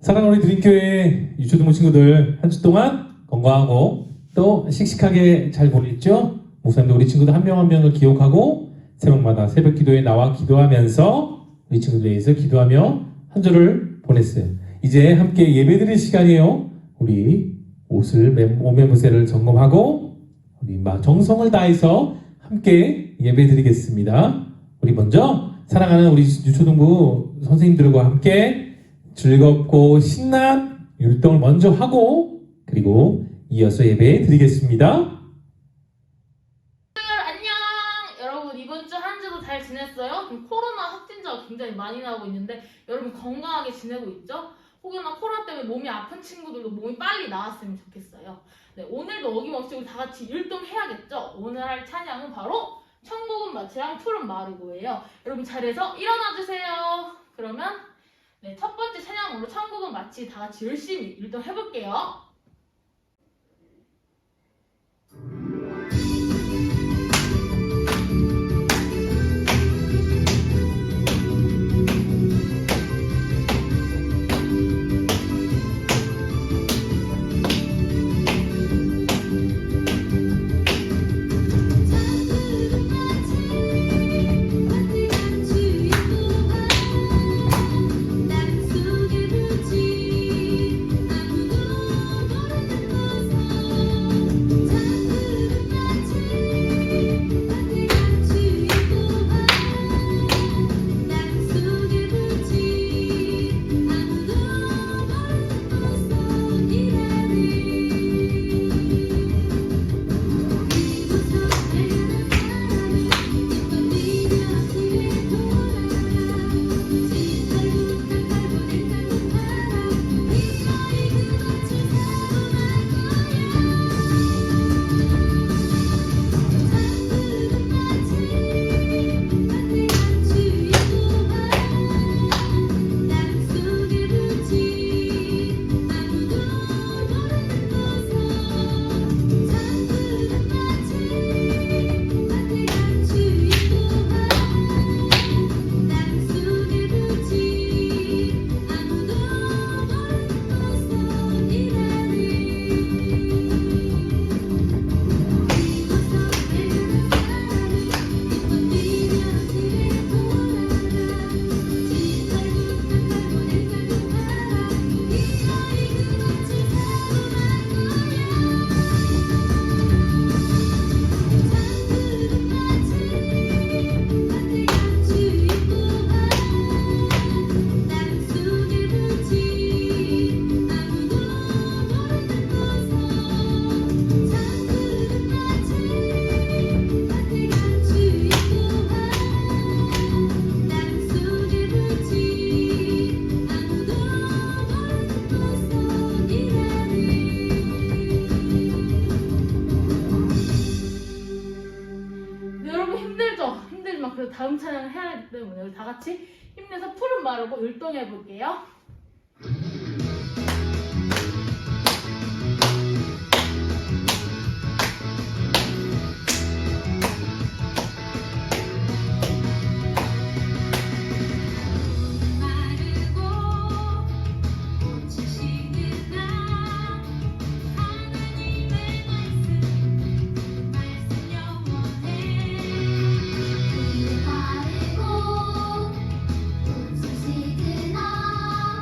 사랑하는 우리 드림교회 유초등부 친구들 한 주 동안 건강하고 또 씩씩하게 잘 보냈죠? 목사님도 우리 친구들 한 명 한 명을 기억하고 새벽마다 새벽 기도에 나와 기도하면서 우리 친구들에 의해서 기도하며 한 주를 보냈어요. 이제 함께 예배드릴 시간이에요. 우리 몸의 무새를 점검하고 우리 정성을 다해서 함께 예배드리겠습니다. 우리 먼저 사랑하는 우리 유초등부 선생님들과 함께 즐겁고 신난 율동을 먼저 하고 그리고 이어서 예배 드리겠습니다. 안녕! 여러분 이번 주 한 주도 잘 지냈어요? 코로나 확진자가 굉장히 많이 나오고 있는데 여러분 건강하게 지내고 있죠? 혹여나 코로나 때문에 몸이 아픈 친구들도 몸이 빨리 나았으면 좋겠어요. 네, 오늘도 어김없이 우리 다 같이 율동해야겠죠? 오늘 할 찬양은 바로 천국은 마치랑 푸른 마르고예요. 여러분 자리에서 일어나주세요. 그러면 네, 첫 번째 찬양으로 천국은 마치 다 같이 열심히 율동해볼게요. 그래도 다음 찬양을 해야 하기 때문에 우리 다 같이 힘내서 푸른 마르고 율동해 볼게요. 마르고 꽃이 시드나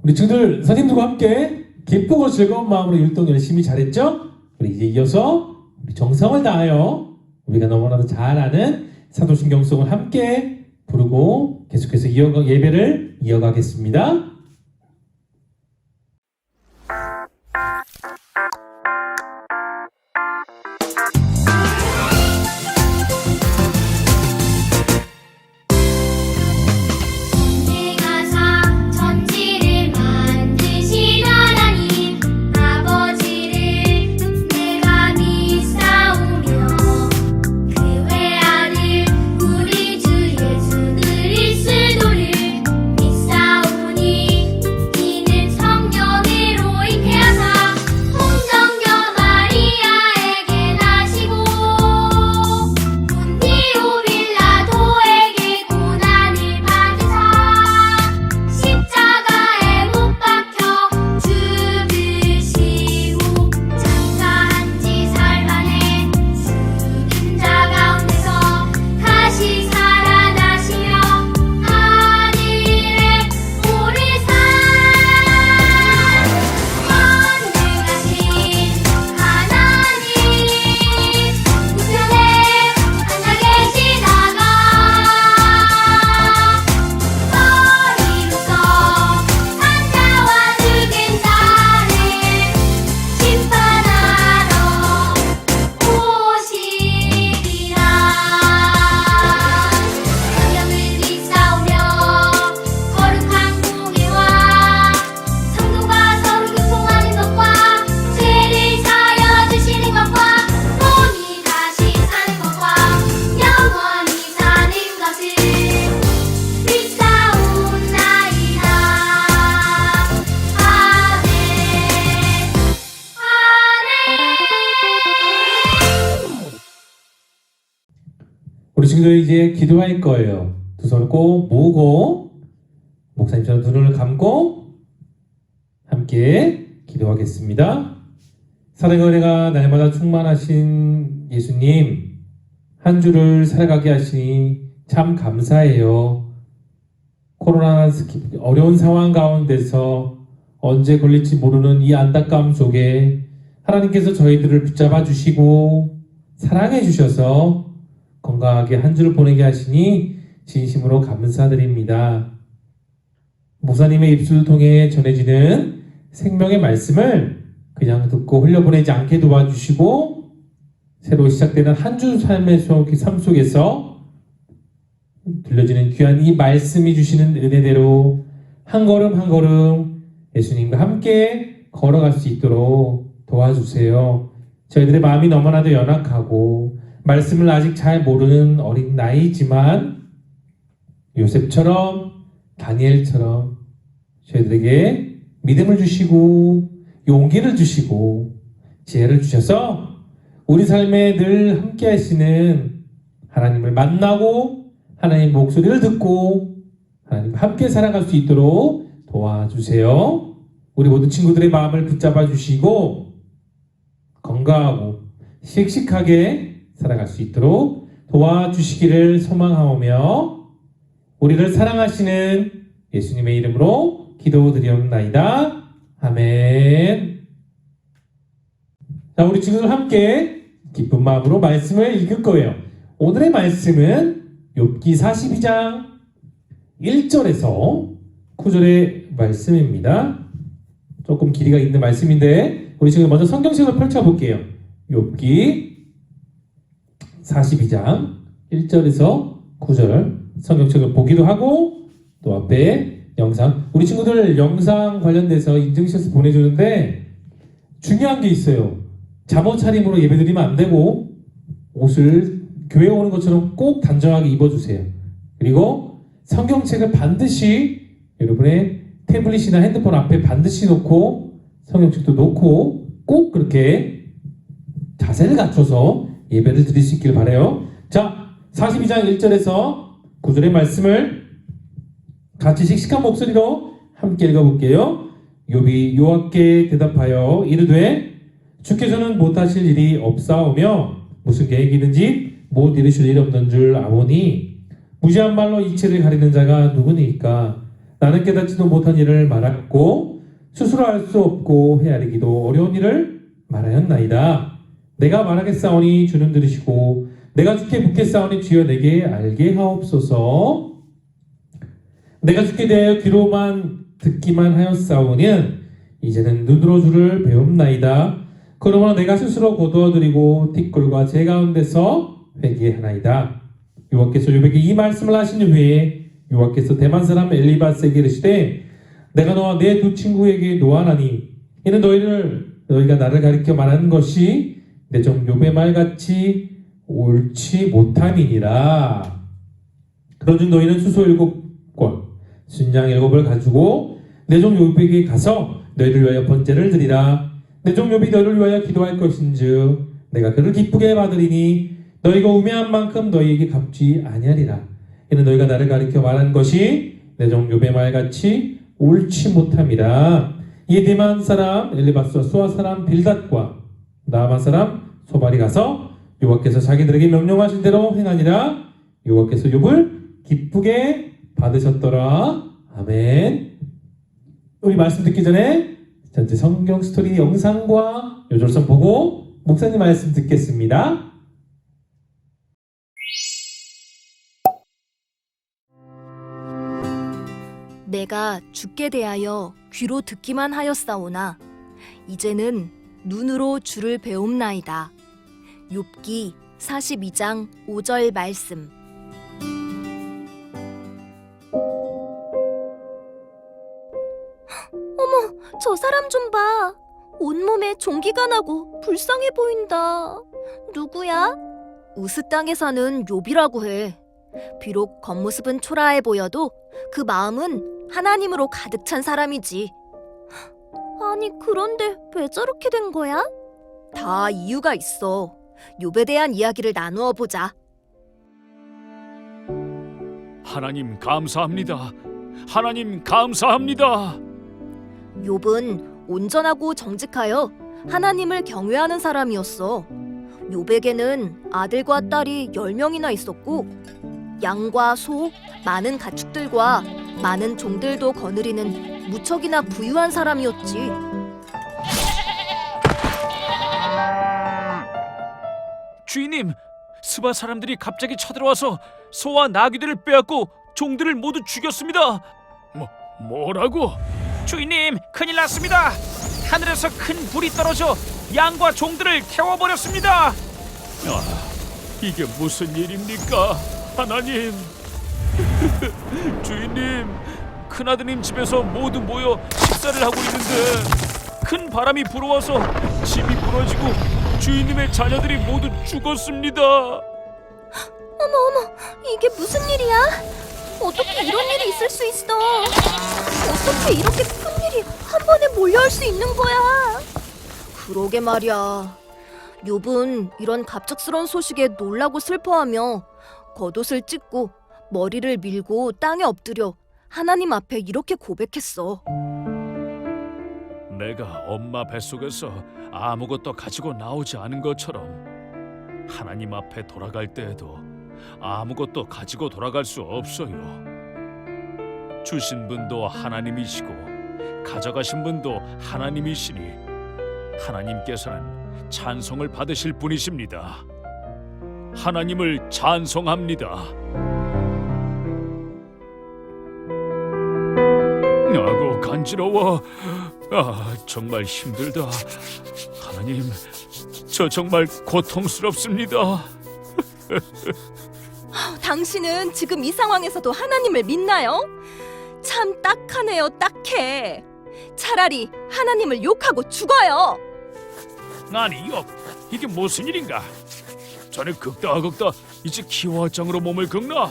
우리 친구들 선생님들과 함께 기쁘고 즐거운 마음으로 율동 열심히 잘했죠? 우리 이제 이어서 우리 정성을 다하여 우리가 너무나도 잘 아는 사도신경송을 함께 부르고 계속해서 예배를 이어가겠습니다. 우리 친구들 이제 기도할 거예요. 두 손을 꼭 모으고 목사님처럼 두 눈을 감고 함께 기도하겠습니다. 사랑의 은혜가 날마다 충만하신 예수님, 한 주를 살아가게 하시니 참 감사해요. 코로나 어려운 상황 가운데서 언제 걸릴지 모르는 이 안타까움 속에 하나님께서 저희들을 붙잡아 주시고 사랑해 주셔서 건강하게 한 주를 보내게 하시니 진심으로 감사드립니다. 목사님의 입술을 통해 전해지는 생명의 말씀을 그냥 듣고 흘려보내지 않게 도와주시고 새로 시작되는 한 주 삶 속에서 들려지는 귀한 이 말씀이 주시는 은혜대로 한 걸음 한 걸음 예수님과 함께 걸어갈 수 있도록 도와주세요. 저희들의 마음이 너무나도 연약하고 말씀을 아직 잘 모르는 어린 나이지만 요셉처럼 다니엘처럼 저희들에게 믿음을 주시고 용기를 주시고 지혜를 주셔서 우리 삶에 늘 함께 하시는 하나님을 만나고 하나님 목소리를 듣고 하나님과 함께 살아갈 수 있도록 도와주세요. 우리 모든 친구들의 마음을 붙잡아 주시고 건강하고 씩씩하게 살아갈 수 있도록 도와주시기를 소망하오며 우리를 사랑하시는 예수님의 이름으로 기도드리옵나이다. 아멘. 자, 우리 친구들 함께 기쁜 마음으로 말씀을 읽을 거예요. 오늘의 말씀은 욥기 42장 1절에서 9절의 말씀입니다. 조금 길이가 있는 말씀인데 우리 지금 먼저 성경책을 펼쳐볼게요. 욥기 42장 1절에서 9절 성경책을 보기도 하고 또 앞에 영상, 우리 친구들 영상 관련돼서 인증샷을 보내주는데 중요한 게 있어요. 잠옷 차림으로 예배드리면 안 되고 옷을 교회 오는 것처럼 꼭 단정하게 입어주세요. 그리고 성경책을 반드시 여러분의 태블릿이나 핸드폰 앞에 반드시 놓고 성경책도 놓고 꼭 그렇게 자세를 갖춰서 예배를 드릴 수 있기를 바라요. 자, 42장 1절에서 9절의 말씀을 같이 씩씩한 목소리로 함께 읽어볼게요. 욥이 여호와께 대답하여 이르되 주께서는 못하실 일이 없사오며 무슨 계획이든지 못 이루실 일이 없는 줄 아오니 무지한 말로 이치를 가리는 자가 누구니까 나는 깨닫지도 못한 일을 말하였고 스스로 알 수 없고 헤아리기도 어려운 일을 말하였나이다. 내가 말하겠사오니 주는 들으시고 내가 주께 묻겠사오니 주여 내게 알게 하옵소서. 내가 주께 대하여 귀로만 듣기만 하였사오니 이제는 눈으로 주를 배웁나이다. 그러므로 내가 스스로 거두어드리고 티끌과 제 가운데서 회개하나이다. 여호와께서 욥에게 이 말씀을 하신 후에 여호와께서 대만 사람 엘리바스에게 이르시되 내가 너와 내 두 친구에게 노하나니 이는 너희가 나를 가리켜 말하는 것이 내 종 욥의 말같이 옳지 못함이니라. 그런즉 너희는 수소 7권 순양 7을 가지고 내 종 욥에게 가서 너희를 위하여 번제를 드리라. 내 종 욥이 너희를 위하여 기도할 것인즉 내가 그를 기쁘게 받으리니 너희가 우매한 만큼 너희에게 갚지 아니하리라. 이는 너희가 나를 가리켜 말한 것이 내 종 욥의 말같이 옳지 못함이라. 이에 대만 사람 엘리바스와 수아 사람 빌닷과 나아만 사람 소발이 가서 여호와께서 자기들에게 명령하신 대로 행하니라. 여호와께서 욥을 기쁘게 받으셨더라. 아멘. 우리 말씀 듣기 전에 전체 성경 스토리 영상과 요절성 보고 목사님 말씀 듣겠습니다. 내가 주께 대하여 귀로 듣기만 하였사오나 이제는 눈으로 주를 배움나이다. 욥기 42장 5절 말씀. 어머, 저 사람 좀 봐. 온몸에 종기가 나고 불쌍해 보인다. 누구야? 우스 땅에 사는 욥이라고 해. 비록 겉모습은 초라해 보여도 그 마음은 하나님으로 가득 찬 사람이지. 아니, 그런데 왜 저렇게 된 거야? 다 이유가 있어. 욥에 대한 이야기를 나누어 보자. 하나님 감사합니다. 하나님 감사합니다. 욥은 온전하고 정직하여 하나님을 경외하는 사람이었어. 욥에게는 아들과 딸이 10명이나 있었고 양과 소, 많은 가축들과 많은 종들도 거느리는 무척이나 부유한 사람이었지. 주인님, 스바 사람들이 갑자기 쳐들어와서 소와 나귀들을 빼앗고 종들을 모두 죽였습니다. 뭐라고? 주인님, 큰일 났습니다. 하늘에서 큰 불이 떨어져 양과 종들을 태워버렸습니다. 이게 무슨 일입니까, 하나님? 주인님, 큰아드님 집에서 모두 모여 식사를 하고 있는데 큰 바람이 불어와서 집이 무너지고 주인님의 자녀들이 모두 죽었습니다. 어머, 이게 무슨 일이야? 어떻게 이런 일이 있을 수 있어? 어떻게 이렇게 큰 일이 한 번에 몰려올 수 있는 거야? 그러게 말이야. 욥은 이런 갑작스러운 소식에 놀라고 슬퍼하며 겉옷을 찢고 머리를 밀고 땅에 엎드려 하나님 앞에 이렇게 고백했어. 내가 엄마 뱃속에서 아무것도 가지고 나오지 않은 것처럼 하나님 앞에 돌아갈 때에도 아무것도 가지고 돌아갈 수 없어요. 주신 분도 하나님이시고 가져가신 분도 하나님이시니 하나님께서는 찬송을 받으실 분이십니다. 하나님을 찬송합니다. 아고 간지러워. 정말 힘들다. 하나님, 저 정말 고통스럽습니다. 당신은 지금 이 상황에서도 하나님을 믿나요? 참 딱하네요, 딱해. 차라리 하나님을 욕하고 죽어요. 아니, 이게 무슨 일인가? 전에 긁다 이제 기와장으로 몸을 긁나?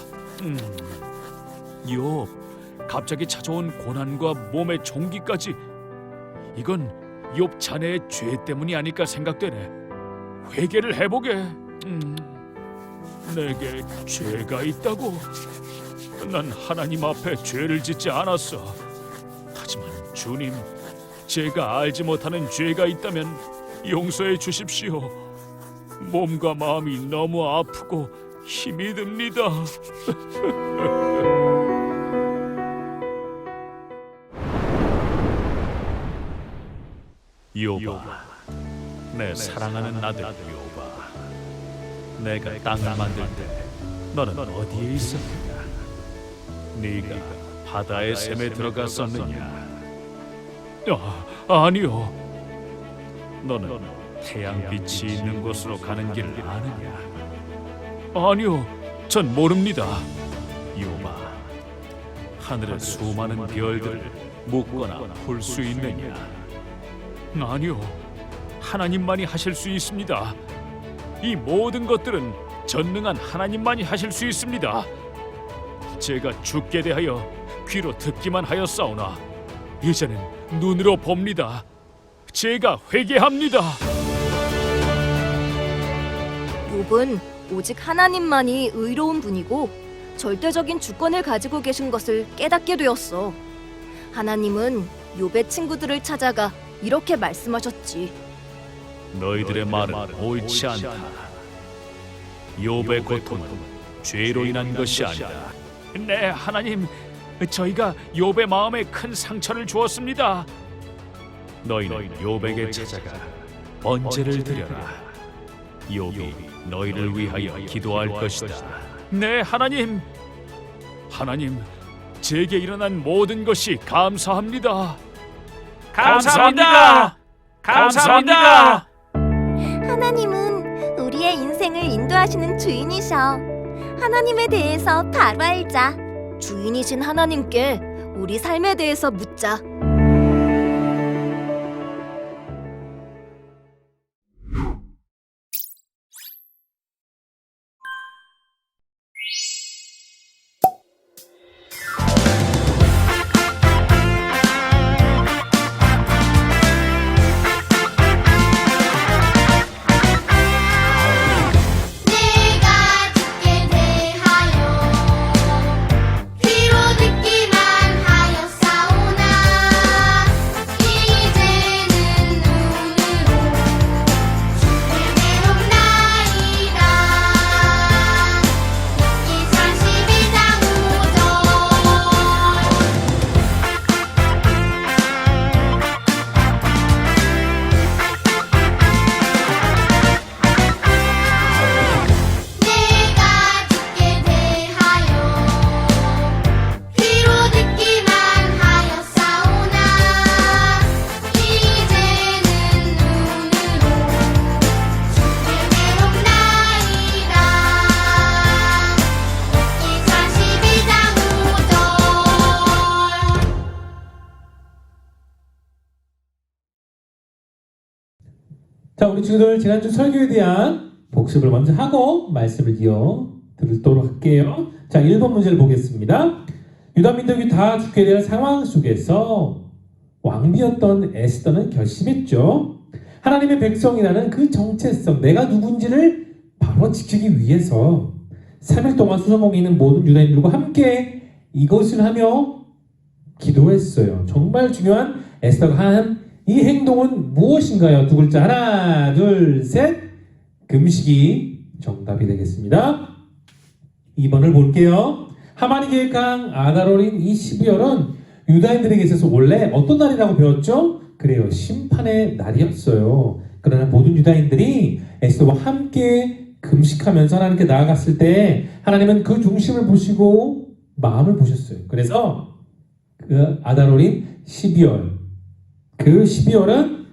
욥, 갑자기 찾아온 고난과 몸의 종기까지 이건 욥 자네의 죄 때문이 아닐까 생각되네. 회개를 해보게. 내게 죄가 있다고? 난 하나님 앞에 죄를 짓지 않았어. 하지만 주님, 제가 알지 못하는 죄가 있다면 용서해 주십시오. 몸과 마음이 너무 아프고 힘이 듭니다. 요바, 내 사랑하는 아들 요바, 내가 땅을 만들 때 너는 어디에 있었느냐? 네가 바다의 샘에 들어갔었느냐? 아니요. 너는 태양빛이 있는 곳으로 가는 길을 아느냐? 아니요, 전 모릅니다. 요바, 하늘의 수많은 별들을 묻거나 볼 수 있느냐? 아니요, 하나님만이 하실 수 있습니다. 이 모든 것들은 전능한 하나님만이 하실 수 있습니다. 제가 주께 대하여 귀로 듣기만 하였사오나 이제는 눈으로 봅니다. 제가 회개합니다. 욥은 오직 하나님만이 의로운 분이고 절대적인 주권을 가지고 계신 것을 깨닫게 되었어. 하나님은 욥의 친구들을 찾아가 이렇게 말씀하셨지. 너희들의 말은 옳지 않다. 욥의 고통은 죄로 인한 것이 아니다. 네, 하나님, 저희가 욥의 마음에 큰 상처를 주었습니다. 너희는 욥에게 찾아가 번제를 드려라. 욥이 너희를 위하여 기도할 것이다. 네, 하나님. 하나님, 제게 일어난 모든 것이 감사합니다. 감사합니다. 감사합니다. 하나님은 우리의 인생을 인도하시는 주인이셔. 하나님에 대해서 바로 알자. 주인이신 하나님께 우리 삶에 대해서 묻자. 내가 주께 대하여 귀로 듣기만 하였사오나 이제는 눈으로 주를 배웁나이다. 이 32장 5절 내가 주께 대하여 귀로 듣기만 하였사오나 이제는 눈으로 주를 배웁나이다. 이 32장 5절 자, 우리 친구들 지난주 설교에 대한 복습을 먼저 하고 말씀을 이어 들도록 할게요. 자, 1번 문제를 보겠습니다. 유다 민족이 다 죽게 될 상황 속에서 왕비였던 에스더는 결심했죠. 하나님의 백성이라는 그 정체성, 내가 누군지를 바로 지키기 위해서 3일 동안 수성공에 있는 모든 유다인들과 함께 이것을 하며 기도했어요. 정말 중요한 에스더가 한 이 행동은 무엇인가요? 두 글자. 하나, 둘, 셋. 금식이 정답이 되겠습니다. 2번을 볼게요. 하만이 계획한 아달 어린 이 12월은 유다인들에게 있어서 원래 어떤 날이라고 배웠죠? 그래요. 심판의 날이었어요. 그러나 모든 유다인들이 에스더와 함께 금식하면서 하나님께 나아갔을 때 하나님은 그 중심을 보시고 마음을 보셨어요. 그래서 그 아달 어린 12월, 그 12월은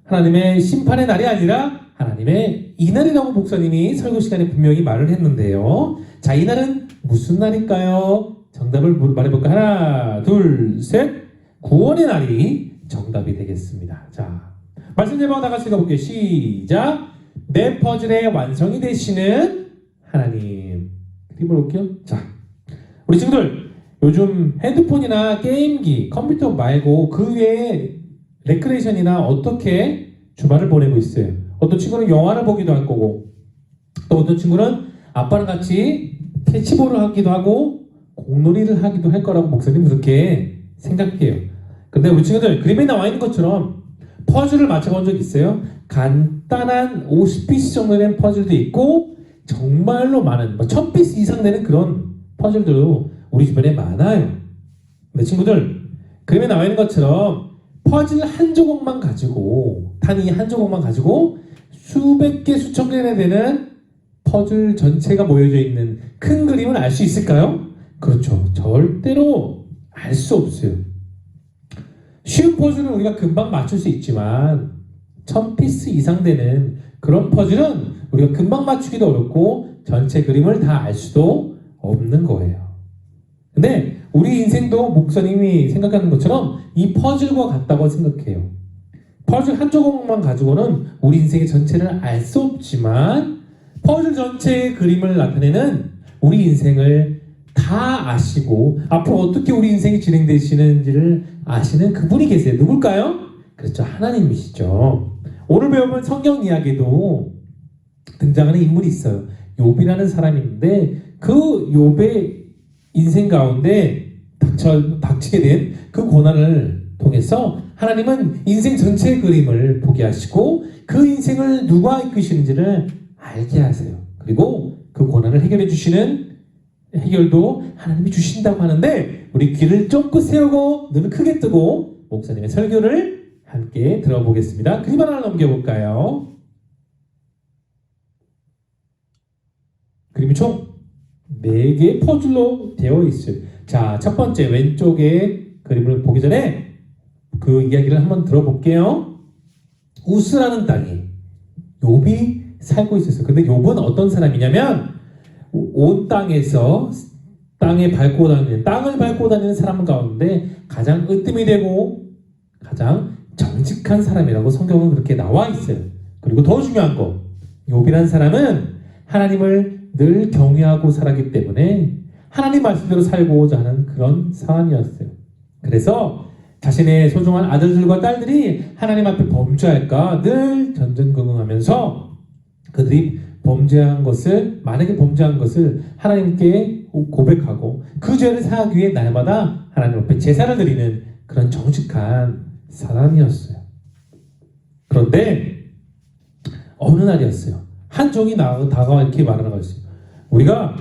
하나님의 심판의 날이 아니라 하나님의 이날이라고 목사님이 설교 시간에 분명히 말을 했는데요. 자, 이날은 무슨 날일까요? 정답을 말해볼까? 하나, 둘, 셋. 구원의 날이 정답이 되겠습니다. 자, 말씀 제목 다 같이 읽어볼게요. 시작. 내 퍼즐의 완성이 되시는 하나님. 그림을 볼게요. 자, 우리 친구들 요즘 핸드폰이나 게임기, 컴퓨터 말고 그 외에 레크레이션이나 어떻게 주말을 보내고 있어요? 어떤 친구는 영화를 보기도 할 거고, 또 어떤 친구는 아빠랑 같이 캐치볼을 하기도 하고 공놀이를 하기도 할 거라고 목사님 그렇게 생각해요. 근데 우리 친구들 그림에 나와 있는 것처럼 퍼즐을 맞춰본 적 있어요? 간단한 50피스 정도 된 퍼즐도 있고 정말로 많은 1000피스 이상 되는 그런 퍼즐도 우리 주변에 많아요. 근데 친구들 그림에 나와 있는 것처럼 퍼즐 한 조각만 가지고 단위 한 조각만 가지고 수백 개 수천 개나 되는 퍼즐 전체가 모여져 있는 큰 그림을 알 수 있을까요? 그렇죠. 절대로 알 수 없어요. 쉬운 퍼즐은 우리가 금방 맞출 수 있지만 1000피스 이상 되는 그런 퍼즐은 우리가 금방 맞추기도 어렵고 전체 그림을 다 알 수도 없는 거예요. 근데 우리 인생도 목사님이 생각하는 것처럼 이 퍼즐과 같다고 생각해요. 퍼즐 한 조각만 가지고는 우리 인생의 전체를 알 수 없지만 퍼즐 전체의 그림을 나타내는 우리 인생을 다 아시고 앞으로 어떻게 우리 인생이 진행되시는지를 아시는 그분이 계세요. 누굴까요? 그렇죠. 하나님이시죠. 오늘 배워볼 성경 이야기도 등장하는 인물이 있어요. 욥이라는 사람이 있는데 그 욥의 인생 가운데 닥치게 된 그 고난을 통해서 하나님은 인생 전체의 그림을 보게 하시고 그 인생을 누가 이끄시는지를 알게 하세요. 그리고 그 고난을 해결해 주시는 해결도 하나님이 주신다고 하는데 우리 귀를 쫑긋 세우고 눈을 크게 뜨고 목사님의 설교를 함께 들어보겠습니다. 그림 하나 넘겨볼까요? 그림이 총 4개의 퍼즐로 되어 있어요. 자, 첫 번째 왼쪽에 그림을 보기 전에 그 이야기를 한번 들어볼게요. 우스라는 땅에 욥이 살고 있었어요. 근데 욥은 어떤 사람이냐면 온 땅에서 땅을 밟고 다니는 사람 가운데 가장 으뜸이 되고 가장 정직한 사람이라고 성경은 그렇게 나와 있어요. 그리고 더 중요한 거, 욥이라는 사람은 하나님을 늘 경외하고 살았기 때문에 하나님 말씀대로 살고자 하는 그런 사람이었어요. 그래서 자신의 소중한 아들들과 딸들이 하나님 앞에 범죄할까 늘 전전긍긍하면서 그들이 만약에 범죄한 것을 하나님께 고백하고 그 죄를 사하기 위해 날마다 하나님 앞에 제사를 드리는 그런 정직한 사람이었어요. 그런데 어느 날이었어요. 한 종이 다가와 이렇게 말하는 거였어요. 우리가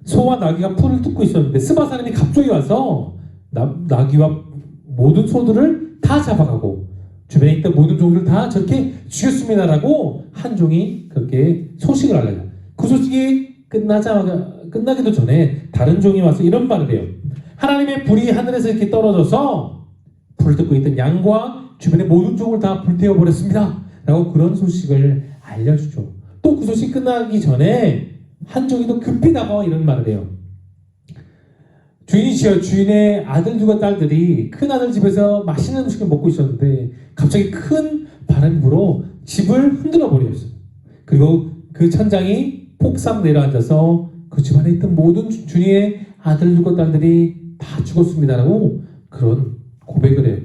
소와 나귀가 풀을 뜯고 있었는데 스바 사람이 갑자기 와서 나귀와 모든 소들을 다 잡아가고 주변에 있던 모든 종들을 다 저렇게 죽였습니다라고 한 종이 그렇게 소식을 알려요. 그 소식이 끝나기도 전에 다른 종이 와서 이런 말을 해요. 하나님의 불이 하늘에서 이렇게 떨어져서 불을 뜯고 있던 양과 주변의 모든 종을 다 불태워버렸습니다 라고 그런 소식을 알려주죠. 또 그 소식 끝나기 전에 한 종이 더 급히 다가와 이런 말을 해요. 주인이시여, 주인의 아들들과 딸들이 큰 아들 집에서 맛있는 음식을 먹고 있었는데 갑자기 큰 바람이 불어 집을 흔들어 버렸어요. 그리고 그 천장이 폭삭 내려앉아서 그 집안에 있던 모든 주인의 아들들과 딸들이 다 죽었습니다라고 그런 고백을 해요.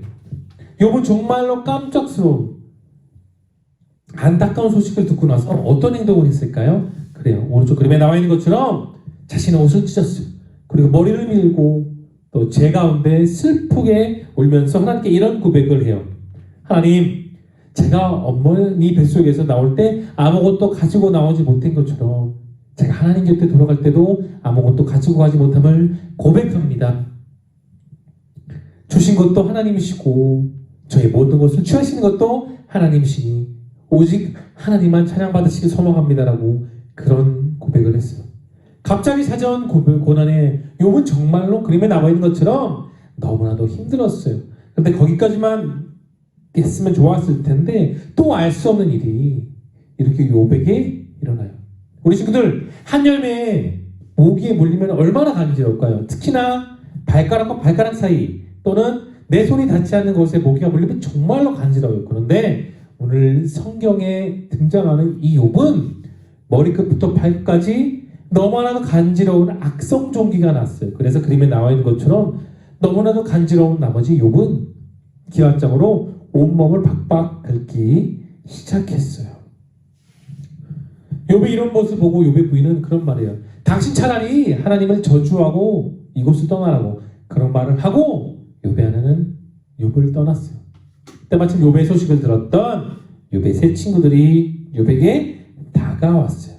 욥은 정말로 깜짝스러운 안타까운 소식을 듣고 나서 어떤 행동을 했을까요? 그래요. 오른쪽 그림에 나와 있는 것처럼 자신의 옷을 찢었어요. 그리고 머리를 밀고 또 제 가운데 슬프게 울면서 하나님께 이런 고백을 해요. 하나님, 제가 어머니 뱃속에서 나올 때 아무것도 가지고 나오지 못한 것처럼 제가 하나님 곁에 돌아갈 때도 아무것도 가지고 가지 못함을 고백합니다. 주신 것도 하나님이시고 저의 모든 것을 취하시는 것도 하나님이시니 오직 하나님만 찬양받으시길 소망합니다라고 그런 고백을 했어요. 갑자기 찾아온 고난에 욥은 정말로 그림에 나와 있는 것처럼 너무나도 힘들었어요. 그런데 거기까지만 했으면 좋았을 텐데 또 알 수 없는 일이 이렇게 욥에게 일어나요. 우리 친구들, 한 열매에 모기에 물리면 얼마나 간지러울까요? 특히나 발가락과 발가락 사이 또는 내 손이 닿지 않는 곳에 모기가 물리면 정말로 간지러워요. 그런데 오늘 성경에 등장하는 이 욥은 머리끝부터 발끝까지 너무나도 간지러운 악성 종기가 났어요. 그래서 그림에 나와 있는 것처럼 너무나도 간지러운 나머지 욥은 기와장으로 온몸을 박박 긁기 시작했어요. 욥의 이런 모습을 보고 욥의 부인은 그런 말이에요. 당신 차라리 하나님을 저주하고 이곳을 떠나라고 그런 말을 하고 욥의 아내는 욥을 떠났어요. 때마침 욥의 소식을 들었던 욥의 세 친구들이 욥에게 다가왔어요.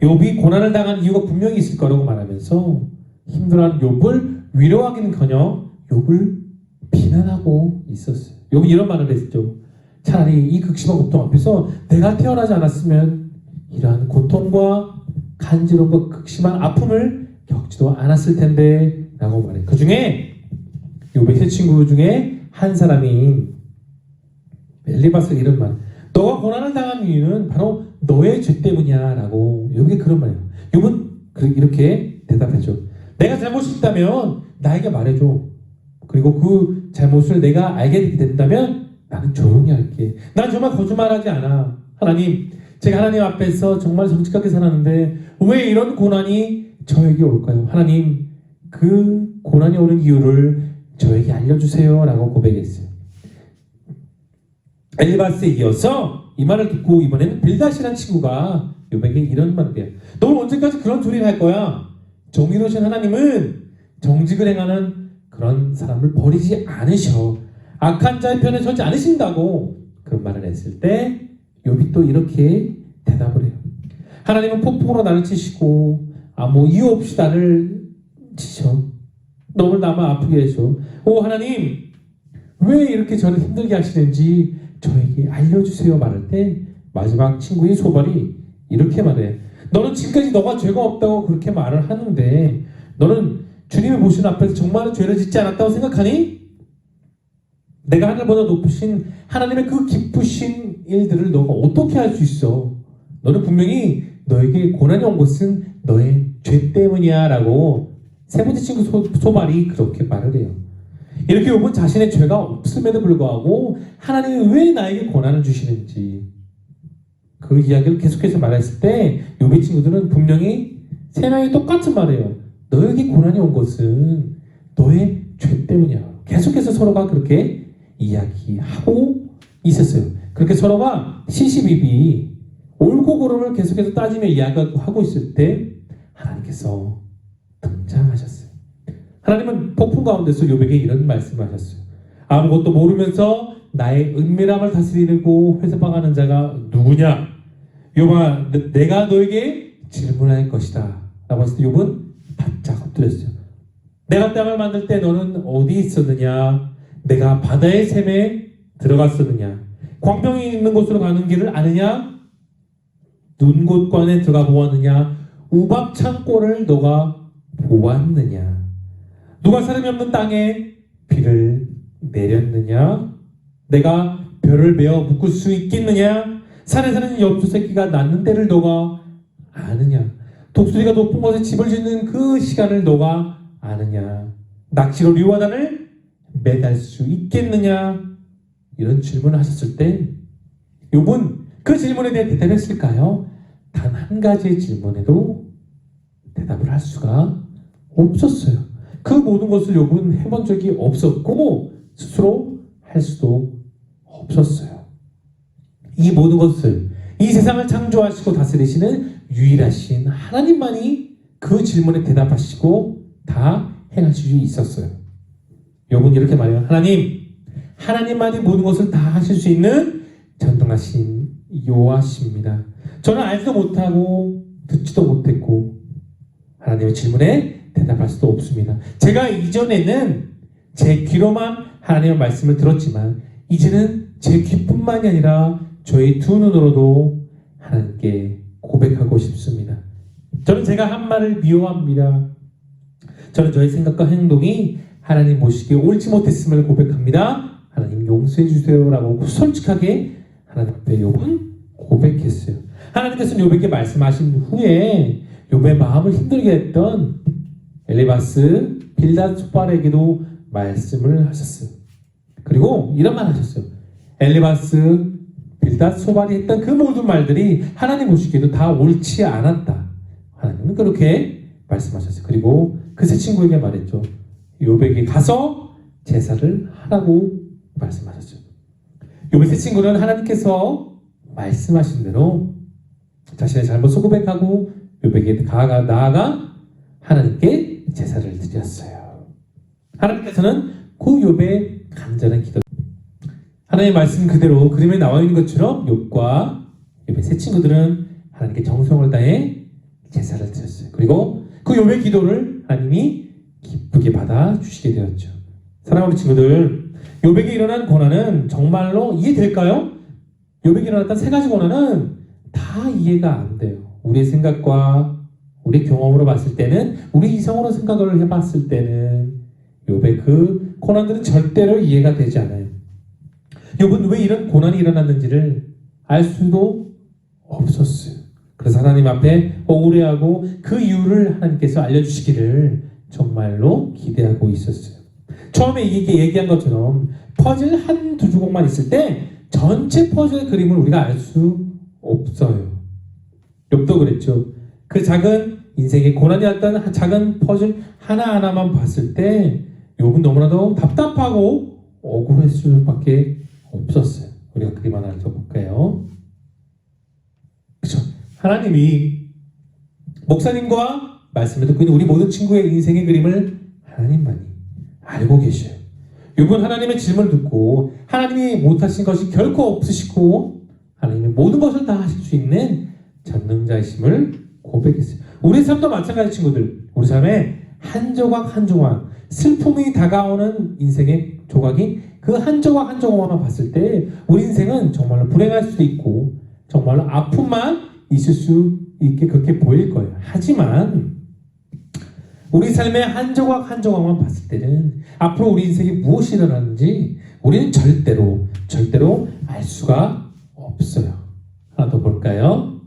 욥이 고난을 당한 이유가 분명히 있을 거라고 말하면서 힘들어하는 욥을 위로하기는커녕 욥을 비난 비난하고 있었어요. 욥이 이런 말을 했죠. 차라리 이 극심한 고통 앞에서 내가 태어나지 않았으면 이러한 고통과 간지럼과 극심한 아픔을 겪지도 않았을 텐데 라고 말해요. 그 중에 욥의 세 친구 중에 한 사람인 엘리바스가 이런 말, 너가 고난을 당한 이유는 바로 너의 죄 때문이야 라고 욥이 그런 말이에요. 욥은 이렇게 대답했죠. 내가 잘못이 있다면 나에게 말해줘. 그리고 그 잘못을 내가 알게 된다면 나는 조용히 할게. 난 정말 거짓말하지 않아. 하나님, 제가 하나님 앞에서 정말 정직하게 살았는데 왜 이런 고난이 저에게 올까요? 하나님, 그 고난이 오는 이유를 저에게 알려주세요 라고 고백했어요. 엘리바스에 이어서 이 말을 듣고 이번에는 빌닷이라는 친구가 욥에게 이런 말을 해요. 너 언제까지 그런 소리를 할 거야? 정의로우신 하나님은 정직을 행하는 그런 사람을 버리지 않으셔. 악한 자의 편에 서지 않으신다고 그런 말을 했을 때 욥이 또 이렇게 대답을 해요. 하나님은 폭풍으로 나를 치시고 아무 이유 없이 나를 치셔. 너무 나만 아프게 해줘. 오 하나님, 왜 이렇게 저를 힘들게 하시는지 저에게 알려주세요 말할 때 마지막 친구인 소발이 이렇게 말해. 너는 지금까지 너가 죄가 없다고 그렇게 말을 하는데 너는 주님의 보시는 앞에서 정말 죄를 짓지 않았다고 생각하니? 내가 하늘보다 높으신 하나님의 그 깊으신 일들을 너가 어떻게 할 수 있어? 너는 분명히 너에게 고난이 온 것은 너의 죄 때문이야 라고 세 번째 친구 소발이 그렇게 말을 해요. 이렇게 욥은 자신의 죄가 없음에도 불구하고 하나님이 왜 나에게 고난을 주시는지 그 이야기를 계속해서 말했을 때 욥의 친구들은 분명히 세 명이 똑같은 말이에요. 너에게 고난이 온 것은 너의 죄 때문이야. 계속해서 서로가 그렇게 이야기하고 있었어요. 그렇게 서로가 시시비비 옳고 그름을 계속해서 따지며 이야기하고 있을 때 하나님께서 등장하셨어요. 하나님은 폭풍 가운데서 욥에게 이런 말씀을 하셨어요. 아무것도 모르면서 나의 은밀함을 다스리고 회사방하는 자가 누구냐? 욥아, 내가 너에게 질문할 것이다 라고 했을 때 욥은 바짝 엎드렸어요. 내가 땅을 만들 때 너는 어디 있었느냐? 내가 바다의 샘에 들어갔었느냐? 광명이 있는 곳으로 가는 길을 아느냐? 눈곳관에 들어가 보았느냐? 우박 창고를 너가 보았느냐? 누가 사람이 없는 땅에 비를 내렸느냐? 내가 별을 메어 묶을 수 있겠느냐? 산에 사는 염소 새끼가 낳는 데를 너가 아느냐? 독수리가 높은 곳에 집을 짓는 그 시간을 너가 아느냐? 낚시로 류와단을 매달 수 있겠느냐? 이런 질문을 하셨을 때 욥은 그 질문에 대해 대답했을까요? 단 한 가지의 질문에도 대답을 할 수가 없었어요. 그 모든 것을 욥은 해본 적이 없었고 스스로 할 수도 없었어요. 이 모든 것을 이 세상을 창조하시고 다스리시는 유일하신 하나님만이 그 질문에 대답하시고 다 행하실 수 있었어요. 욥은 이렇게 말해요. 하나님만이 모든 것을 다 하실 수 있는 전능하신 여호와십니다. 저는 알지도 못하고 듣지도 못했고 하나님의 질문에 대답할 수도 없습니다. 제가 이전에는 제 귀로만 하나님의 말씀을 들었지만 이제는 제 귀뿐만이 아니라 저의 두 눈으로도 하나님께 고백하고 싶습니다. 저는 제가 한 말을 미워합니다. 저는 저의 생각과 행동이 하나님 보시기에 옳지 못했음을 고백합니다. 하나님 용서해 주세요 라고 솔직하게 하나님 앞에 욥은 고백했어요. 하나님께서는 욥에게 말씀하신 후에 욥의 마음을 힘들게 했던 엘리바스, 빌닷, 소발에게도 말씀을 하셨어요. 그리고 이런 말 하셨어요. 엘리바스, 빌닷, 소발이 했던 그 모든 말들이 하나님 보시기에도 다 옳지 않았다. 하나님은 그렇게 말씀하셨어요. 그리고 그 세 친구에게 말했죠. 욥에게 가서 제사를 하라고 말씀하셨죠. 욥의 세 친구는 하나님께서 말씀하신 대로 자신의 잘못을 고백하고 욥에게 나아가 하나님께 제사를 드렸어요. 하나님께서는 그 욥의 간절한 기도, 하나님의 말씀 그대로 그림에 나와 있는 것처럼 욥과 욥의 세 친구들은 하나님께 정성을 다해 제사를 드렸어요. 그리고 그 욥의 기도를 하나님이 기쁘게 받아주시게 되었죠. 사랑하는 친구들, 욥에게 일어난 고난은 정말로 이해될까요? 욥에게 일어났던 세 가지 고난은 다 이해가 안 돼요. 우리의 생각과 우리 경험으로 봤을 때는, 우리 이성으로 생각을 해봤을 때는 욥의 그 고난들은 절대로 이해가 되지 않아요. 욥은 왜 이런 고난이 일어났는지를 알 수도 없었어요. 그래서 하나님 앞에 억울해하고 그 이유를 하나님께서 알려주시기를 정말로 기대하고 있었어요. 처음에 이게 얘기한 것처럼 퍼즐 한두 조각만 있을 때 전체 퍼즐의 그림을 우리가 알 수 없어요. 욥도 그랬죠. 그 작은 인생의 고난이 왔던 작은 퍼즐 하나하나만 봤을 때 욥은 너무나도 답답하고 억울할 수밖에 없었어요. 우리가 그림 하나 읽어볼까요? 그렇죠. 하나님이 목사님과 말씀을 듣고 있는 우리 모든 친구의 인생의 그림을 하나님만이 알고 계셔요. 욥은 하나님의 질문을 듣고 하나님이 못하신 것이 결코 없으시고 하나님이 모든 것을 다 하실 수 있는 전능자이심을 고백했어요. 우리 삶도 마찬가지 친구들. 우리 삶에 한 조각 한 조각 슬픔이 다가오는 인생의 조각이 그 한 조각 한 조각만 봤을 때 우리 인생은 정말로 불행할 수도 있고 정말로 아픔만 있을 수 있게 그렇게 보일 거예요. 하지만 우리 삶의 한 조각 한 조각만 봤을 때는 앞으로 우리 인생에 무엇이 일어나는지 우리는 절대로 알 수가 없어요. 하나 더 볼까요?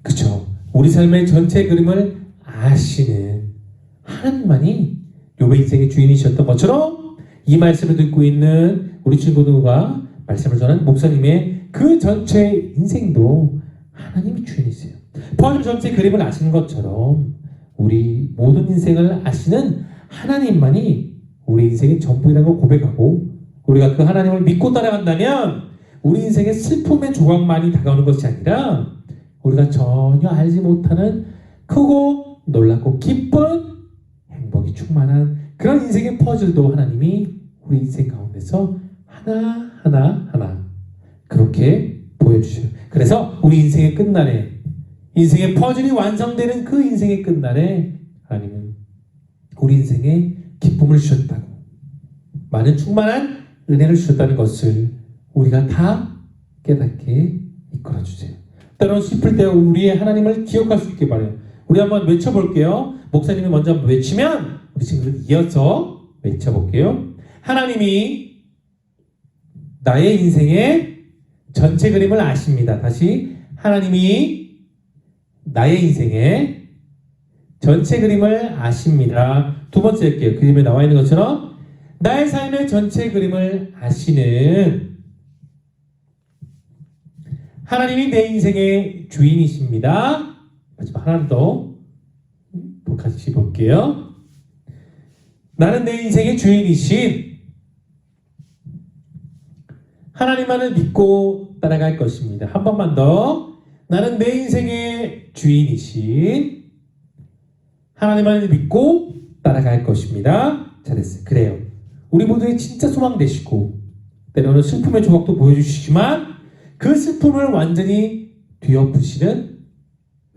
그쵸. 우리 삶의 전체 그림을 아시는 하나님만이 욥의 인생의 주인이셨던 것처럼 이 말씀을 듣고 있는 우리 친구들과 말씀을 전하는 목사님의 그 전체 인생도 하나님이 주인이세요. 퍼즐 전체 그림을 아시는 것처럼 우리 모든 인생을 아시는 하나님만이 우리 인생의 전부이라는 걸 고백하고 우리가 그 하나님을 믿고 따라간다면 우리 인생의 슬픔의 조각만이 다가오는 것이 아니라 우리가 전혀 알지 못하는 크고 놀랍고 기쁜 행복이 충만한 그런 인생의 퍼즐도 하나님이 우리 인생 가운데서 하나 그렇게 보여주셔요. 그래서 우리 인생의 끝날에 인생의 퍼즐이 완성되는 그 인생의 끝날에 하나님은 우리 인생에 기쁨을 주셨다고 많은 충만한 은혜를 주셨다는 것을 우리가 다 깨닫게 이끌어주세요. 때로는 슬플 때 우리의 하나님을 기억할 수 있게 바라요. 우리 한번 외쳐볼게요. 목사님이 먼저 외치면 우리 친구들 이어서 외쳐볼게요. 하나님이 나의 인생의 전체 그림을 아십니다. 다시 하나님이 나의 인생의 전체 그림을 아십니다. 두 번째 할게요. 그림에 나와 있는 것처럼 나의 삶의 전체 그림을 아시는 하나님이 내 인생의 주인이십니다. 마지막 하나 더 같이 볼게요. 나는 내 인생의 주인이신 하나님만을 믿고 따라갈 것입니다. 한 번만 더. 나는 내 인생의 주인이신 하나님만을 믿고 따라갈 것입니다. 잘했어요. 그래요. 우리 모두의 진짜 소망 되시고 때로는 슬픔의 조각도 보여주시지만 그 슬픔을 완전히 뒤엎으시는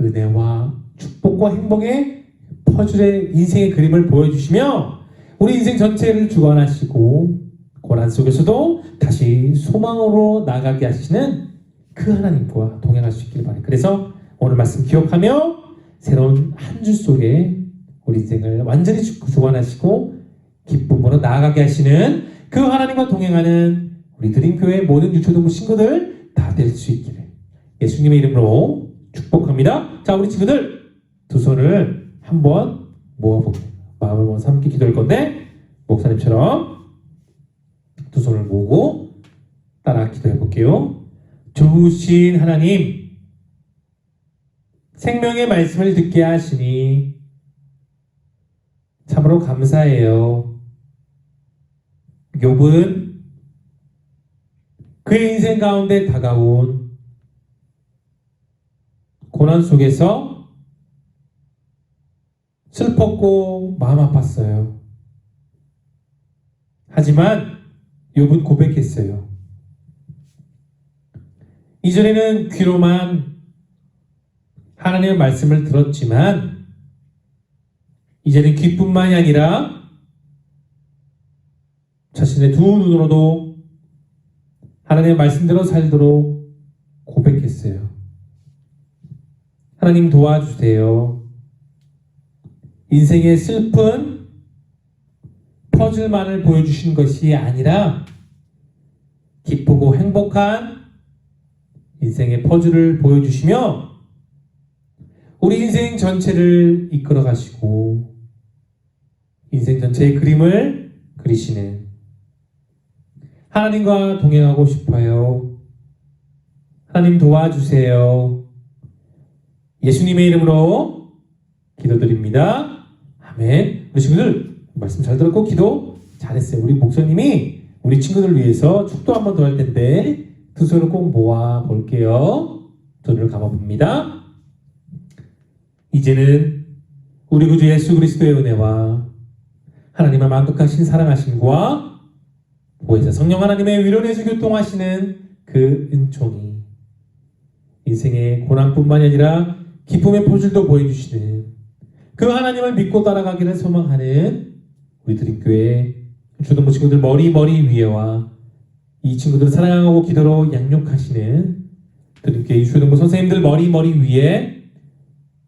은혜와 축복과 행복의 퍼즐의 인생의 그림을 보여주시며 우리 인생 전체를 주관하시고 고난 속에서도 다시 소망으로 나가게 하시는 그 하나님과 동행할 수 있기를 바라요. 그래서 오늘 말씀 기억하며 새로운 한 주 속에 우리 인생을 완전히 주관하시고 기쁨으로 나아가게 하시는 그 하나님과 동행하는 우리 드림교회 모든 유초동부 친구들 다 될 수 있기를 예수님의 이름으로 축복합니다. 자, 우리 친구들 두 손을 한번 모아보고 마음을 모아서 함께 기도할 건데 목사님처럼 두 손을 모으고 따라 기도해 볼게요. 좋으신 하나님, 생명의 말씀을 듣게 하시니 참으로 감사해요. 욥은 그의 인생 가운데 다가온 고난 속에서 슬펐고 마음 아팠어요. 하지만 욥은 고백했어요. 이전에는 귀로만 하나님의 말씀을 들었지만 이제는 귀뿐만이 아니라 자신의 두 눈으로도 하나님의 말씀대로 살도록 고백했어요. 하나님 도와주세요. 인생의 슬픈 퍼즐만을 보여주신 것이 아니라 기쁘고 행복한 인생의 퍼즐을 보여주시며 우리 인생 전체를 이끌어 가시고 인생 전체의 그림을 그리시는 하나님과 동행하고 싶어요. 하나님 도와주세요. 예수님의 이름으로 기도드립니다. 아멘. 우리 친구들 말씀 잘 들었고 기도 잘했어요. 우리 목사님이 우리 친구들 위해서 축도 한 번 더 할 텐데 두 손을 꼭 모아 볼게요. 눈을 감아 봅니다. 이제는 우리 구주 예수 그리스도의 은혜와 하나님의 만극하신 사랑하심과 보혜사 성령 하나님의 위로내주 교통하시는 그 은총이 인생의 고난뿐만이 아니라 기쁨의 포줄도 보여주시는 그 하나님을 믿고 따라가기를 소망하는 우리 드림교회 초등부 친구들 머리 위에와 이 친구들을 사랑하고 기도로 양육하시는 드림교회 초등부 선생님들 머리 위에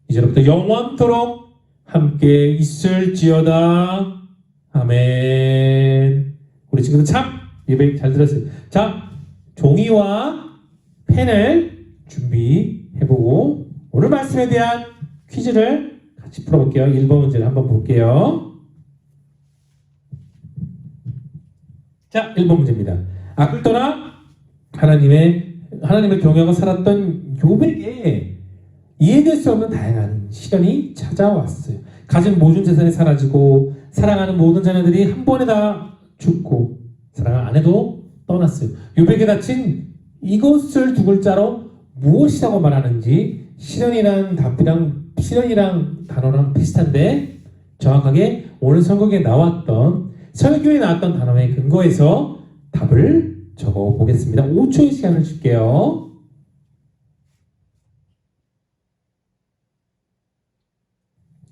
이제부터 영원토록 함께 있을지어다. 아멘. 우리 친구들 참 예배 잘 들었어요. 자, 종이와 펜을 준비해보고 오늘 말씀에 대한 퀴즈를 같이 풀어볼게요. 1번 문제를 한번 볼게요. 자, 1번 문제입니다. 악을 떠나 하나님을 경외하고 살았던 욥에게 이해될 수 없는 다양한 시련이 찾아왔어요. 가진 모든 재산이 사라지고 사랑하는 모든 자녀들이 한 번에 다 죽고 사랑하는 아내도 떠났어요. 욥에게 닥친 이것을 두 글자로 무엇이라고 말하는지 시련이란 단어랑 비슷한데 정확하게 오늘 성경에 나왔던 설교에 나왔던 단어에 근거해서 답을 적어 보겠습니다. 5초의 시간을 줄게요.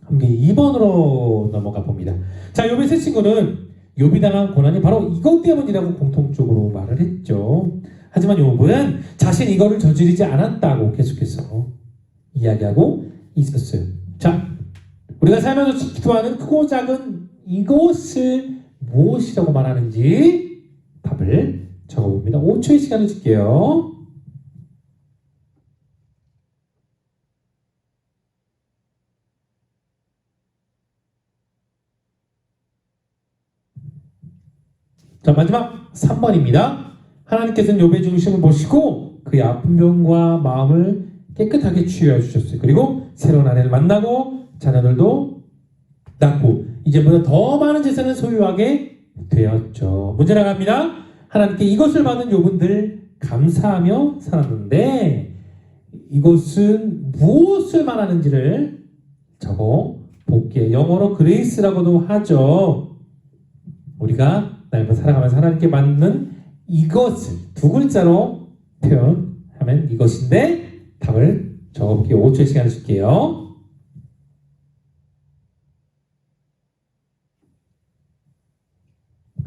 함께 2번으로 넘어가 봅니다. 자, 욥의 세 친구는 욥이 당한 고난이 바로 이것 때문이라고 공통적으로 말을 했죠. 하지만 욥은 자신 이거를 저지르지 않았다고 계속해서 이야기하고 있었어요. 자, 우리가 살면서 기도하는 크고 작은 이것을 무엇이라고 말하는지 답을 적어봅니다. 5초의 시간을 줄게요. 자, 마지막 3번입니다. 하나님께서는 욥의 중심을 보시고 그의 아픈 병과 마음을 깨끗하게 치유해 주셨어요. 그리고 새로운 아내를 만나고 자녀들도 낳고 이제보다 더 많은 재산을 소유하게 되었죠. 문제 나갑니다. 하나님께 이것을 받은 욥은 감사하며 살았는데 이것은 무엇을 말하는지를 적어 볼게요. 영어로 그레이스라고도 하죠. 우리가 하나님을 사랑하면서 하나님께 맞는 이것을 두 글자로 표현하면 이것인데 답을 적어볼게요. 5초의 시간을 줄게요.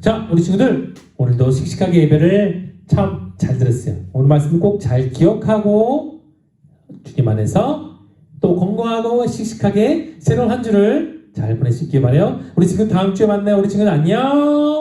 자, 우리 친구들 오늘도 씩씩하게 예배를 참 잘 들었어요. 오늘 말씀을 꼭 잘 기억하고 주님 안에서 또 건강하고 씩씩하게 새로운 한 주를 잘 보낼 수 있길 바라요. 우리 친구 다음 주에 만나요. 우리 친구들 안녕.